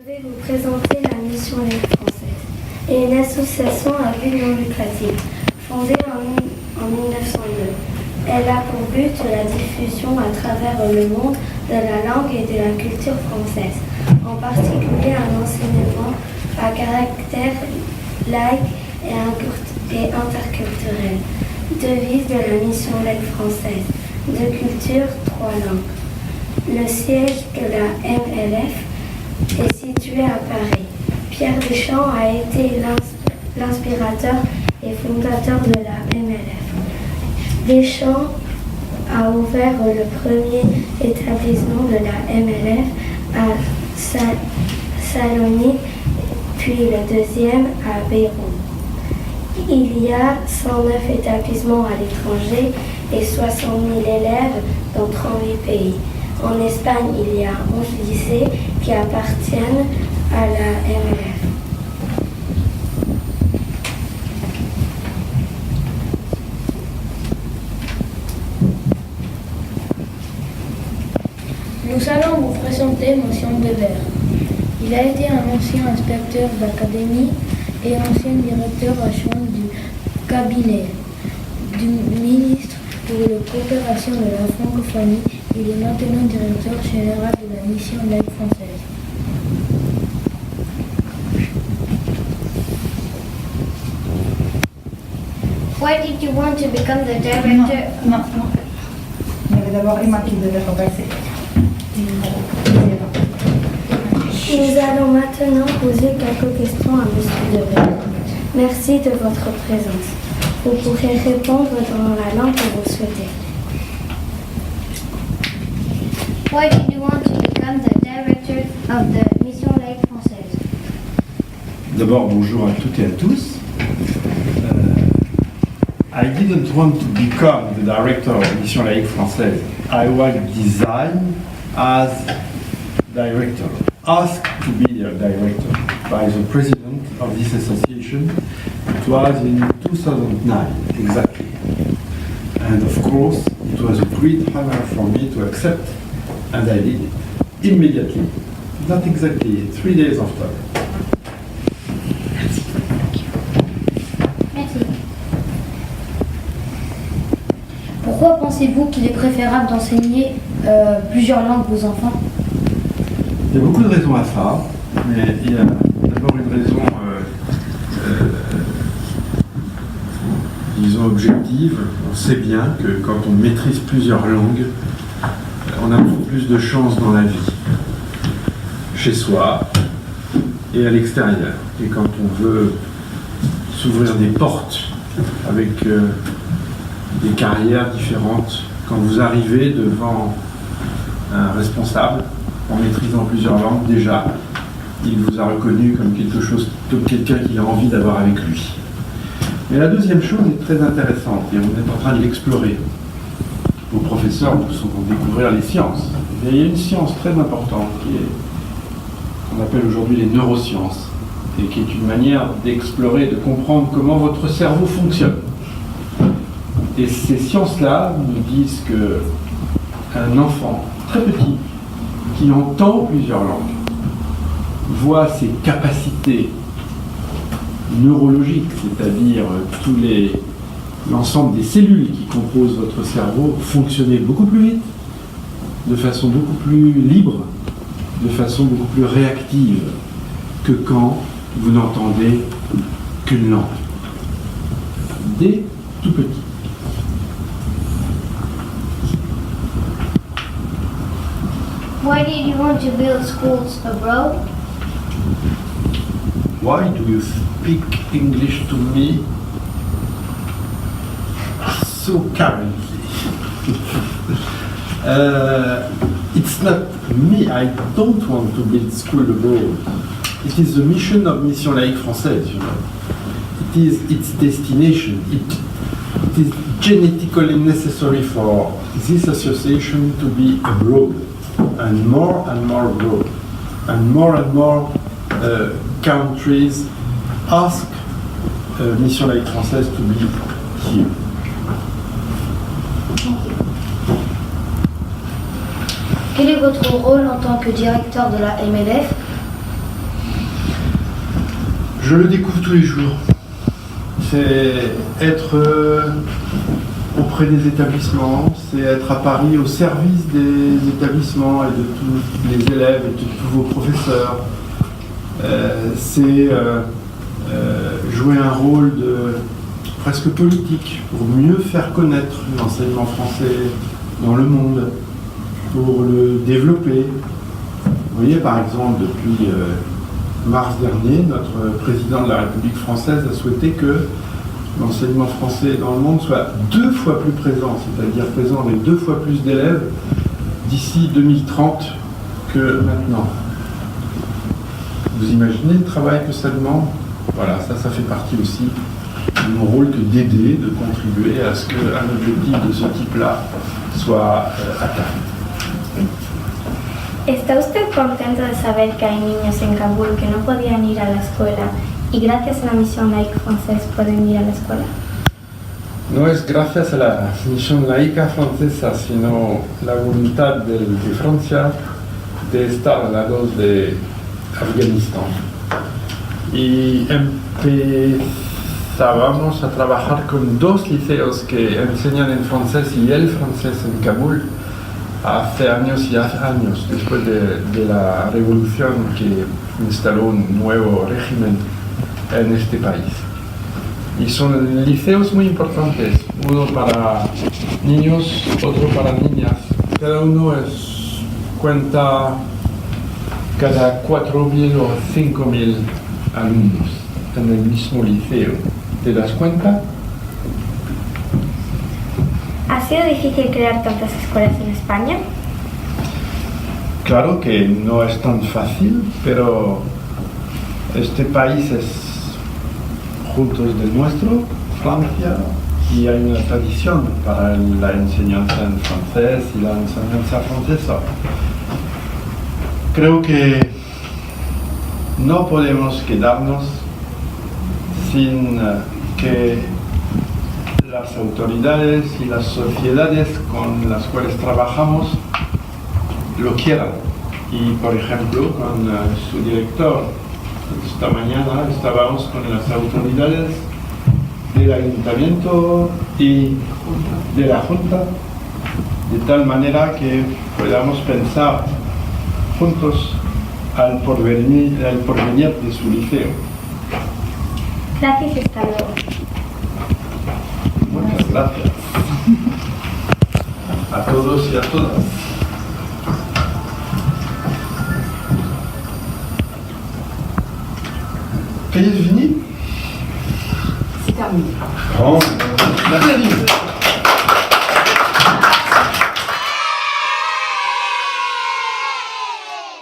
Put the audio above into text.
Je vais vous présenter la Mission Laïque Française. Et une association à but non lucratif, fondée en 1902. Elle a pour but la diffusion à travers le monde de la langue et de la culture française, en particulier un enseignement à caractère laïque et interculturel. Devise de la Mission Laïque Française: deux cultures, trois langues. Le siège de la MLF est situé à Paris. Pierre Deschamps a été l'inspirateur et fondateur de la MLF. Deschamps a ouvert le premier établissement de la MLF à Salonique, puis le deuxième à Beyrouth. Il y a 109 établissements à l'étranger et 60 000 élèves dans 38 pays. En Espagne, il y a 11 lycées qui appartiennent à la MLF. Nous allons vous présenter Monsieur Dever. Il a été un ancien inspecteur d'académie et ancien directeur adjoint du cabinet du ministre pour la coopération de la francophonie. Il est maintenant directeur général de la Mission Laïque Française. Why did you want to become the director? Non. Il y avait d'abord Emma qui devait repasser. Nous allons maintenant poser quelques questions à M. Dever. Merci de votre présence. Vous pourrez répondre dans la langue que vous souhaitez. Why did you want to become the director of the Mission Laïque Française? D'abord, bonjour à toutes et à tous. I didn't want to become the director of Mission Laïque Française. I was designed as director, asked to be a director by the president of this association. It was in 2009, exactly. And of course, it was a great honor for me to accept, and I did it immediately. Not exactly 3 days after. Merci. Pourquoi pensez-vous qu'il est préférable d'enseigner plusieurs langues aux enfants? Il y a beaucoup de raisons à ça, mais il y a d'abord une raison, disons, objective. On sait bien que quand on maîtrise plusieurs langues, on a beaucoup plus de chances dans la vie, chez soi et à l'extérieur. Et quand on veut s'ouvrir des portes avec des carrières différentes, quand vous arrivez devant un responsable en maîtrisant plusieurs langues, déjà, il vous a reconnu comme quelque chose, comme quelqu'un qu'il a envie d'avoir avec lui. Mais la deuxième chose est très intéressante et on est en train de l'explorer. Vos professeurs vous font découvrir les sciences. Et il y a une science très importante qu'on appelle aujourd'hui les neurosciences et qui est une manière d'explorer, de comprendre comment votre cerveau fonctionne. Et ces sciences-là nous disent qu'un enfant très petit qui entend plusieurs langues voit ses capacités neurologiques, c'est-à-dire l'ensemble des cellules qui composent votre cerveau, fonctionner beaucoup plus vite, de façon beaucoup plus libre, de façon beaucoup plus réactive que quand vous n'entendez qu'une langue. Dès tout petit. Why did you want to build schools abroad? Why do you speak English to me so currently? It's not me, I don't want to build school abroad. It is the mission of Mission Laïque Française, you know. It is its destination. It is genetically necessary for this association to be abroad, and more abroad, and more countries ask Mission Laïque Française to be here. Quel est votre rôle en tant que directeur de la MLF? Je le découvre tous les jours. C'est être auprès des établissements, c'est être à Paris au service des établissements et de tous les élèves et de tous vos professeurs. C'est jouer un rôle de presque politique pour mieux faire connaître l'enseignement français dans le monde, pour le développer. Vous voyez, par exemple, depuis mars dernier, notre président de la République française a souhaité que l'enseignement français dans le monde soit 2 fois plus présent, c'est-à-dire présent avec 2 fois plus d'élèves d'ici 2030 que maintenant. Vous imaginez le travail que ça demande? Voilà, ça fait partie aussi de mon rôle que d'aider, de contribuer à ce qu'un objectif de ce type-là soit atteint. ¿Está usted contento de saber que hay niños en Kabul que no podían ir a la escuela y gracias a la misión laïque française pueden ir a la escuela? No es gracias a la misión laica francesa, sino la voluntad de Francia de estar al lado de Afganistán. Y empezábamos a trabajar con 2 liceos que enseñan en francés y el francés en Kabul hace años y hace años, después de la revolución que instaló un nuevo régimen en este país. Y son liceos muy importantes, uno para niños, otro para niñas. Cada uno cuenta cada 4.000 o 5.000 alumnos en el mismo liceo. ¿Te das cuenta? ¿Ha sido difícil crear tantas escuelas en España? Claro que no es tan fácil, pero este país es junto del nuestro, Francia, y hay una tradición para la enseñanza en francés y la enseñanza francesa. Creo que no podemos quedarnos sin que las autoridades y las sociedades con las cuales trabajamos lo quieran. Y por ejemplo, con su director, esta mañana estábamos con las autoridades del ayuntamiento y de la Junta, de tal manera que podamos pensar juntos al porvenir de su liceo. Gracias y hasta luego. Muchas gracias a todos y a todas. Fini? C'est terminé. Bon, merci.